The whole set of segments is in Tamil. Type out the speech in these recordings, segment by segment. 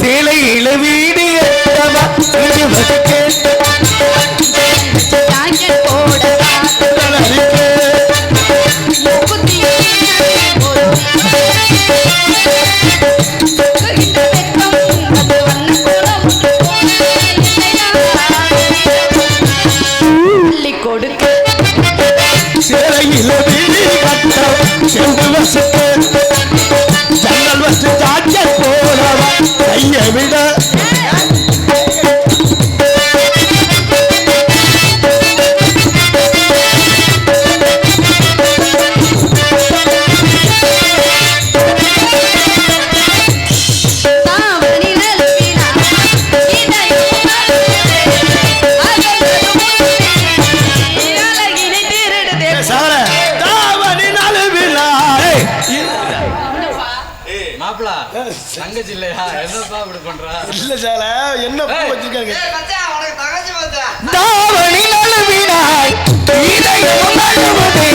சேலை இளவீடு ஜன்னல் வச்சு சாட்ச போலவா கைய விட தங்கச்சி இல்லையா என்னப்பா இப்படி பண்றா இல்ல சால என்ன பூ வச்சிருக்காங்க மச்சான் உனக்கு தங்கச்சி மச்சான் தாவணி நழுவினாய் இதயம் நழுவுதே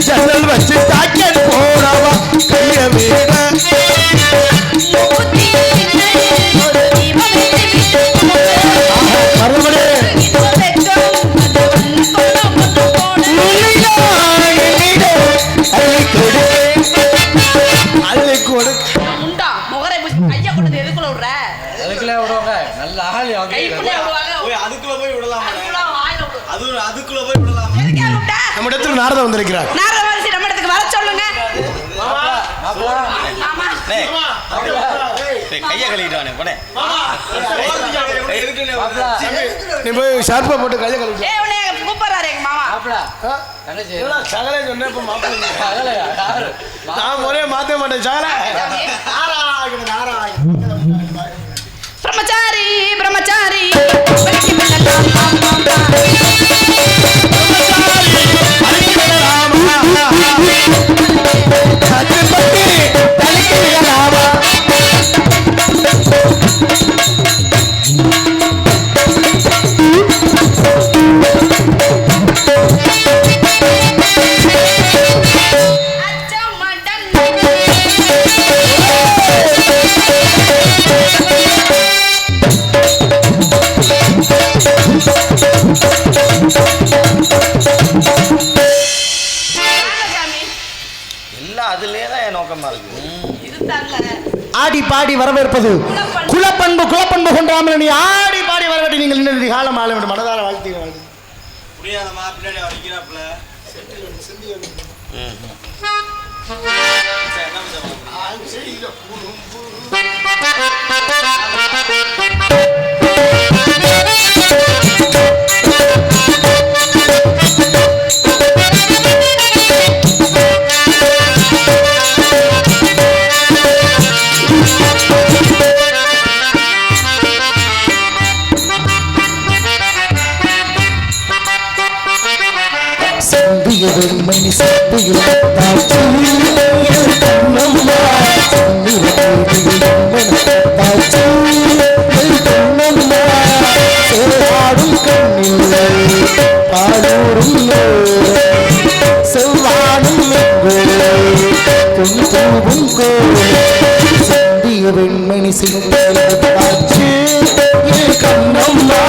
ஜன்னல் வச்சு தாக்கன் போனவா கைய வீட நம்ம இடத்துல நாரதா வந்திருக்கிறார். நம்ம இடத்துக்கு வர சொல்லுங்க. கைய கழுவிட்டானே போனே. நீ போய் ஷார்ப்பா போட்டு கைய கழுவி. ஏய் உன்னை கூப்பிடுறாரு எங்க மாமா. மாப்ள. தங்கச்சி. சகலே சொன்னே இப்ப மாப்ள. சகலையா யாரு? நான் ஒரே மாத்த மாட்டேன் சகல. நாராயண. பிரம்மச்சாரி பிரம்மச்சாரி ஆடி பாடி வரவேற்பது குலப்பண்பு குலப்பண்பு கொண்டாமல் நீ ஆடி பாடி வரவேற்று நீங்கள் இன்னொரு காலம் ஆள வேண்டும் மனதார வாழ்த்து புரியாதமா பின்னாடி அடிக்கிறாப்ல மணி சக்தியில் சிந்திய வெண்மணி சிந்தாச்சு கண்ணம்மா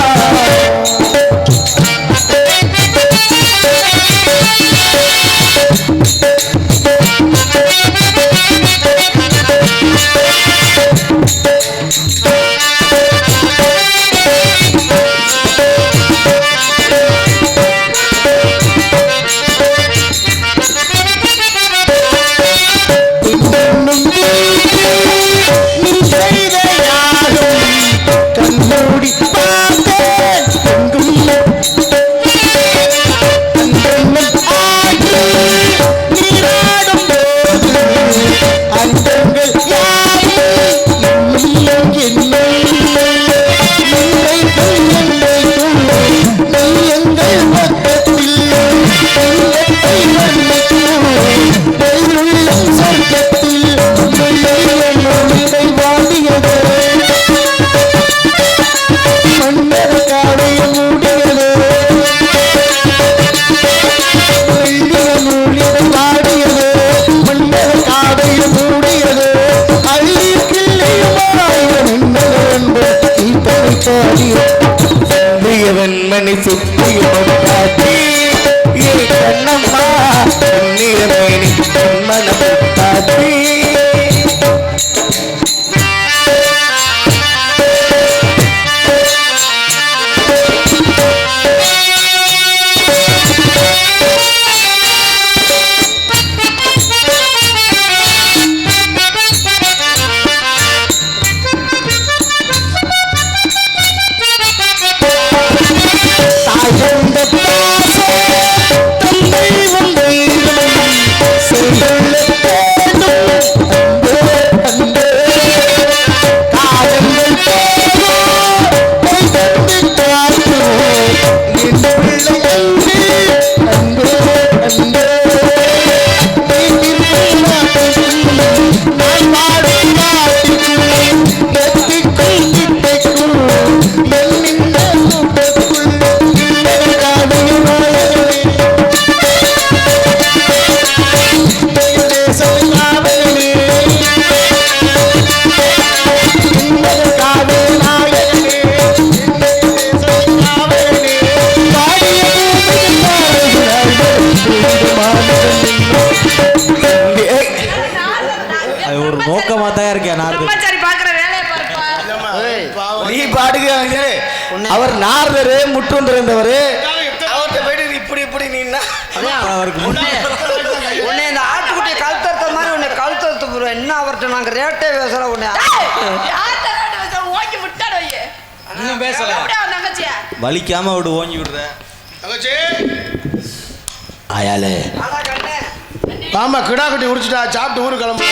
வெண்மணி சுத்தியும் கண்ணம்மா நீரமேனி மனத்தாத்தி அவர் நாரதரு முற்றும் இருந்தவர் அவர்கிட்ட போயிட்டு இப்படி இப்படி நீன்னா அவருக்கு உன்னை இந்த ஆட்டுக்குட்டியை கழுத்தறுத்த மாதிரி உன்னை கழுத்தறுத்து போடுவேன். என்ன அவர்கிட்ட நாங்கள் ரேட்டே பேசுகிறோம் உன்னை இன்னும் பேசல வலிக்காம விடு ஓங்கி விடுற ஆயாலே ஆமா கிடா கட்டி உடிச்சிட்டா சாப்பிட்டு ஊரு கிளம்பு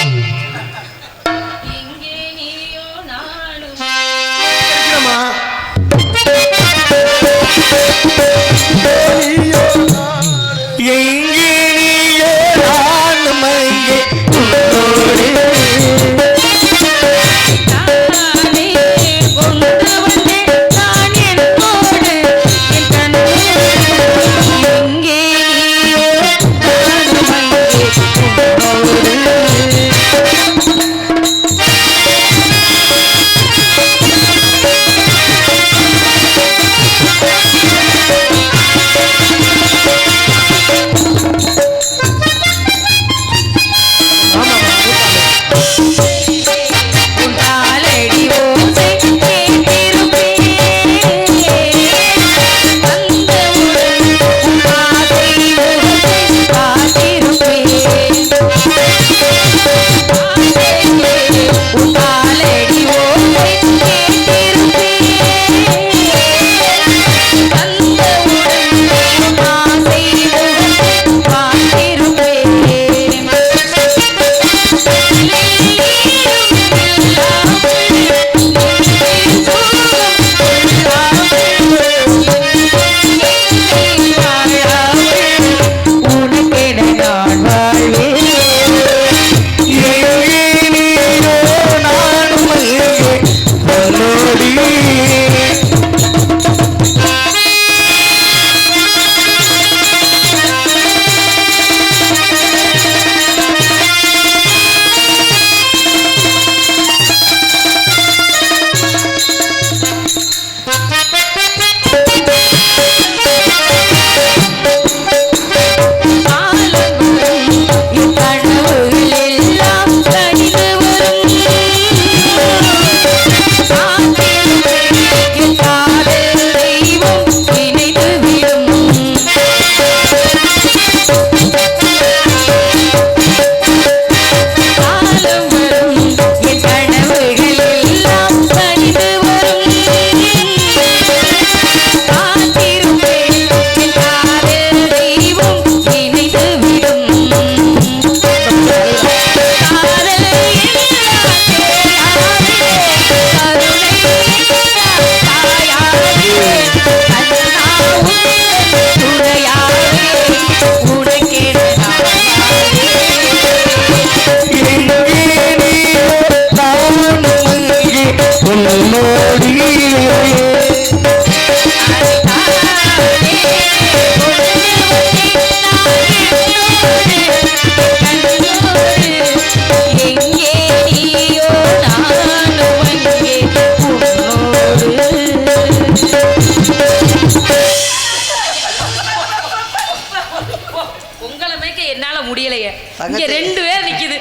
தங்கச்சி. 2 பேர் நிக்குது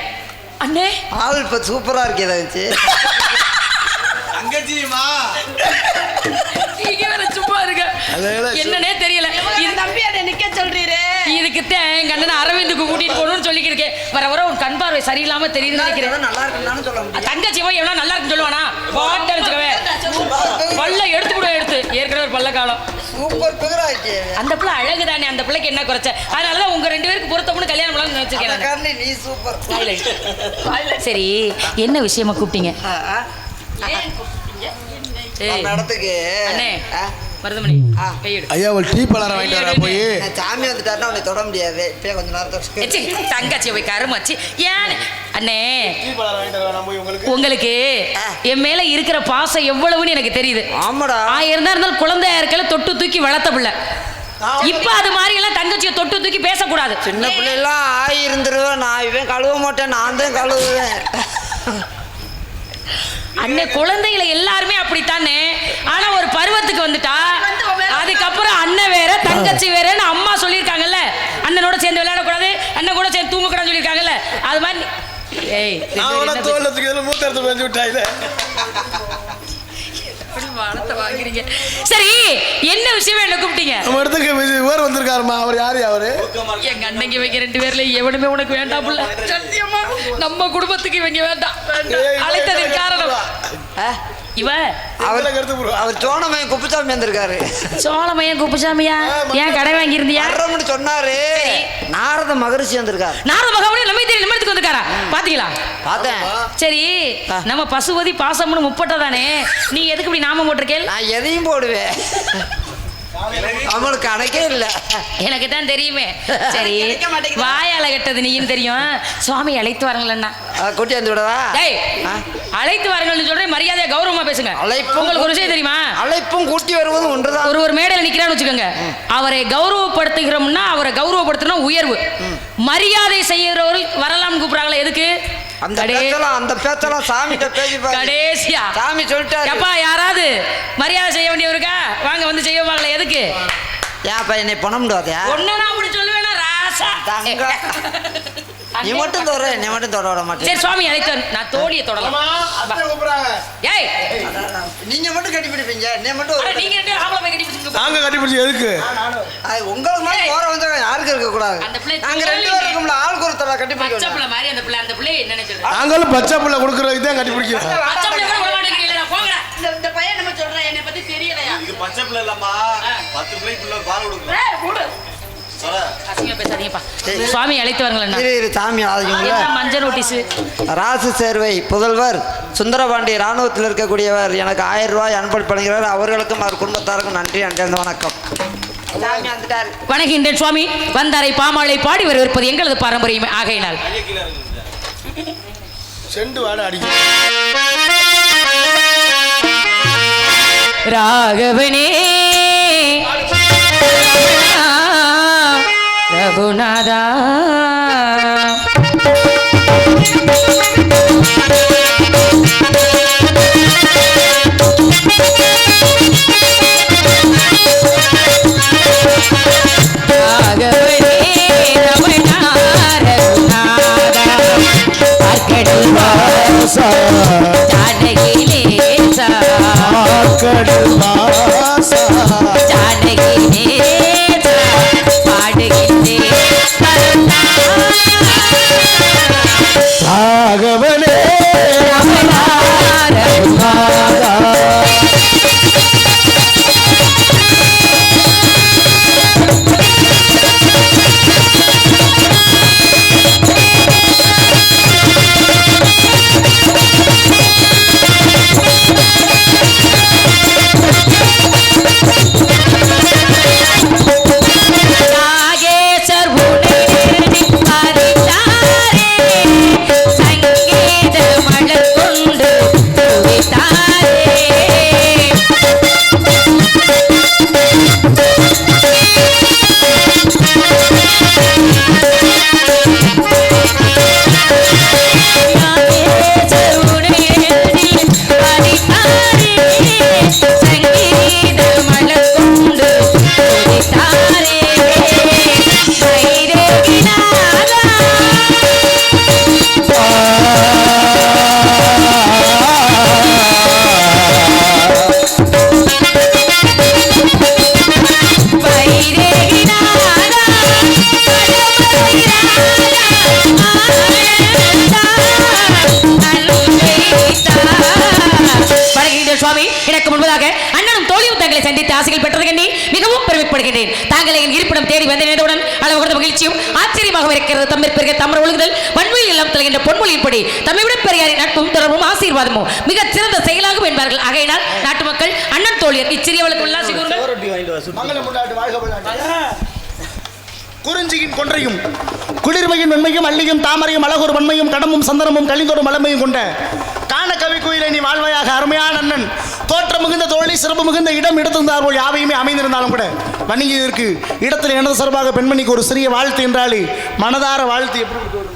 அண்ணே. ஆள் இப்ப சூப்பரா இருக்கு தங்கச்சி. தங்கச்சிமா நீங்க வேற சும்மா இருக்க. என்னன்னே தெரியல. இது தம்பி அதை நிக்க சொல்றீரே. இதுக்குத்தான் எங்க அண்ணன் அரவிந்துக்கு கூட்டிட்டு போகணும்னு சொல்லிக்கிருக்கேன். வர உன் கண் பார்வை சரியில்லாம தெரியுதுன்னு நினைக்கிறேன். நல்லா இருக்குன்னு சொல்ல முடியும். தங்கச்சி போய் எவ்வளவு நல்லா இருக்குன்னு சொல்லுவானா? பாட்டு வச்சுக்கவே பல்ல எடுத்து கூட எடுத்து ஏற்கனவே ஒரு பல்ல காலம். சூப்பர் பிகர் ஆயிடுச்சு. அந்த பிள்ளை அழகுதானே, அந்த பிள்ளைக்கு என்ன குறைச்ச? அதனாலதான் உங்க 2 பேருக்கு பொருத்தம்னு கல்யாணம் பண்ணலாம்னு வச்சிருக்கேன். நீ சூப்பர். சரி, என்ன விஷயமா கூப்பிட்டீங்க? இடத்துக்கு அண்ணே மருதமணி கையெடு. ஐயா ஒரு டீ பலரை வாங்கிட்டு வரா போய். சாமி வந்துட்டாருன்னா அவனை தொட முடியாது. இப்பயே கொஞ்ச நேரத்துக்கு தங்கச்சி போய் கருமாச்சு ஏன் அண்ணே? டீ பலரை வாங்கிட்டு வரா போய் உங்களுக்கு. உங்களுக்கு என் மேல இருக்கிற பாசம் எவ்வளவுன்னு எனக்கு தெரியுது. ஆமாடா. இருந்தாலும் குழந்தையா இருக்கல தொட்டு தூக்கி வளர்த்த பிள்ளை. இப்ப அது மாதிரி எல்லாம் தங்கச்சியை தொட்டு தூக்கி பேசக்கூடாது. சின்ன பிள்ளைலாம் ஆயிருந்துருவேன். நான் இவன் கழுவ மாட்டேன், நான் தான் கழுவுவேன். அண்ணே குழந்தைகளை எல்லாருமே அப்படித்தானே. ஆனா ஒரு பருவத்துக்கு வந்துட்டா அதுக்கப்புறம் அண்ணன் வேற தங்கச்சி வேறன்னு அம்மா சொல்லியிருக்காங்கல்ல. அண்ணனோட சேர்ந்து விளையாடக்கூடாது, அண்ணன் கூட சேர்ந்து தூங்கக்கூடாதுன்னு சொல்லியிருக்காங்கல்ல. அது மாதிரி ஏய் மூத்தரத்து வந்து விட்டாயில. வாங்குறீங்க. சரி, என்ன விஷயம் என்ன கூப்பிட்டீங்க? நம்ம இடத்துக்கு வேறு வந்திருக்காருமா. அவர் யாரு? அவரு எங்க அண்ணங்க இவங்க 2 பேர்ல எவனுமே உனக்கு வேண்டாம் புள்ள. சத்தியமா நம்ம குடும்பத்துக்கு இவங்க வேண்டாம். அழைத்ததின் காரணம் அவர் சோழமையன் குப்புசாமி வந்திருக்காரு. சோழமையன் குப்புசாமியா? ஏன் கடை வாங்கி இருந்தியா? சொன்னாரு. நாரத மகரிஷி வந்திருக்காரு. நாரத மகாமுனி நம்ம தெரியும் நம்ம வந்திருக்காரா? பாத்தீங்களா? பார்த்தேன். சரி, நம்ம பசுபதி பாசம்னு முப்பட்டதானே, நீ எதுக்கு இப்படி நாம போட்டிருக்கேன்? நான் எதையும் போடுவேன். அவளுக்கு கணக்கே இல்லை. எனக்கு தான் தெரியுமே. சரி, வாயால கெட்டது நீன்னு தெரியும். சுவாமி அழைத்து வாருங்களா? கூட்டி வந்து விடவா? அழைத்து வாருங்கள்னு சொல்றேன். மரியாதையா கௌரவமா பேசுங்க. உங்களுக்கு ஒரு விஷயம் தெரியுமா? அழைப்பும் கூட்டி வருவதும் ஒன்றுதான். ஒரு மேடையில் நிக்கிறான்னு வச்சுக்கோங்க. அவரை கௌரவப்படுத்துகிறோம்னா, அவரை கௌரவப்படுத்தணும் உயர்வு. மரியாதை செய்யறவர்கள் வரலாம்னு கூப்பிடுறாங்களா? எதுக்கு? அந்த பேச்செல்லாம் சாமிகிட்ட பேசி கடைசியா சாமி சொல்லிட்டாரு. அப்பா யாராவது மரியாதை செய்ய வேண்டியவருக்கா வாங்க வந்து செய்வாங்களா? எதுக்கு? ஏன்ப்பா என்னை பண்ண முடியாதா? ஒன்னா அப்படி சொல்லுவேனா ராசா? நீ மட்டும் தொட, நீ மட்டும் தொட விட மாட்டேன். சரி, சுவாமி அழைத்தார். நான் தோழியை தொடலாம். ஏய், நீங்க மட்டும் கட்டி பிடிப்பீங்க. நீ மட்டும் நீங்க 2 ஆம்பளை போய் கட்டி பிடிச்சு. நாங்க கட்டி பிடிச்சி எதுக்கு? உங்களுக்கு மாதிரி போற வந்து யாருக்கு இருக்க கூடாது. நாங்க 2 பேரும் இருக்கோம்ல, ஆளுக்கு ஒரு தடவை கட்டி பிடிக்க. பச்சை பிள்ளை மாதிரி அந்த பிள்ளை என்ன நினைச்சது? நாங்களும் பச்சை பிள்ளை கொடுக்கறதுக்கு தான் கட்டி பிடிக்கிறோம். பச்சை பிள்ளை கூட விட மாட்டேங்கிறீங்களா? போங்க. இந்த பையன் நம்ம சொல்றேன், என்னை பத்தி தெரியலையா? இது பச்சை பிள்ளை இல்லம்மா, 10 பிள்ளைக்குள்ள பால் கொடுக்குறேன். பேசாதீங்கப்பா. சுவாமி அழைத்து வாருங்களா? சாமி மஞ்சள் நோட்டீஸ். ராசு சேர்வை புதல்வர் சுந்தரபாண்டி இராணுவத்தில் இருக்கக்கூடியவர் எனக்கு 1000 ரூபாய் அன்பளிப்பு பண்ணுகிறார். அவர்களுக்கும் அவர் குடும்பத்தாருக்கும் நன்றி. அன்றேந்த வணக்கம். வணங்குகின்றேன் சுவாமி. வந்தாரை பாமாலை பாடி வரவேற்பது எங்களது பாரம்பரியம் ஆகையினால் செண்டு வாட அடிக்க ராகவனே ரகுநாதா இருக்கிறார்கள் சுவாமி. எனக்கு முன்பதாக அண்ணனும் தோழியும் தங்களை சந்தித்து ஆசைகள் பெற்றது கண்டி மிகவும் பெருமைப்படுகின்றேன். தாங்களை என் இருப்பிடம் தேடி வந்து நினைந்தவுடன் அளவு மகிழ்ச்சியும் ஆச்சரியமாக இருக்கிறது. தம்மிற்கு தமர் ஒழுகுதல் வன்மொழி எல்லாம் தருகின்ற பொன்மொழியின்படி தம்மைவிட பெரியாரின் நட்பும் தொடர்பும் ஆசீர்வாதமும் மிகச் சிறந்த செயலாகும் என்பார்கள். ஆகையினால் நாட்டு மக்கள் அண்ணன் தோழியர் இச்சிறியவளுக்கு உல்லாசி கூறுங்கள். குறிஞ்சியின் கொன்றையும் குளிர்மையின் வெண்மையும் அள்ளியும் தாமரையும் அழகொரு வன்மையும் கடமும் சந்தனமும் கலிந்தோடும் மலமையும் கொண்ட காண கவி கோயிலை நீ வாழ்வையாக அருமையான அண்ணன் தோற்றம் மிகுந்த தோழி சிறப்பு மிகுந்த இடம் எடுத்திருந்தார்கள் யாவையுமே அமைந்திருந்தாலும் கூட வணங்கியதற்கு இடத்தில் எனது சார்பாக பெண்மணிக்கு ஒரு சிறிய வாழ்த்து என்றாலே மனதார வாழ்த்து எப்படி